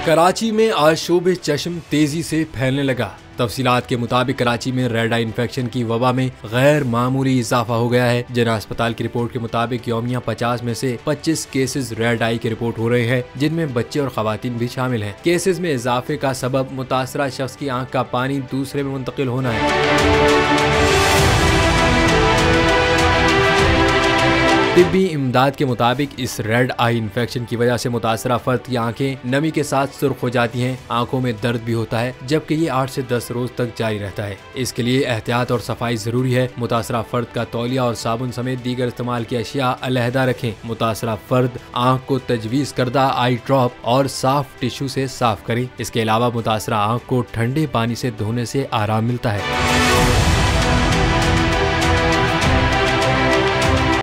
कराची में आज शोबे चश्म तेजी से फैलने लगा। तफसीलात के मुताबिक कराची में रेड आई इन्फेक्शन की वबा में गैर मामूली इजाफा हो गया है। जिला अस्पताल की रिपोर्ट के मुताबिक यौमिया 50 में से 25 केसेस रेड आई की रिपोर्ट हो रहे हैं, जिनमें बच्चे और खवातीन भी शामिल हैं। केसेस में इजाफे का सबब मुतासरा शख्स की आंख का पानी दूसरे में मुंतकिल होना है। तिब्बी इमदाद के मुताबिक इस रेड आई इन्फेक्शन की वजह से मुतासरा फर्द की आंखें नमी के साथ सुर्ख हो जाती हैं, आंखों में दर्द भी होता है, जबकि ये 8 से 10 रोज तक जारी रहता है। इसके लिए एहतियात और सफाई जरूरी है। मुतासरा फर्द का तौलिया और साबुन समेत दीगर इस्तेमाल की अशिया अलहदा रखें। मुतासरा फर्द आंख को तजवीज़ करदा आई ड्रॉप और साफ टिश्यू से साफ करें। इसके अलावा मुतासरा आंख को ठंडे पानी से धोने से आराम मिलता है।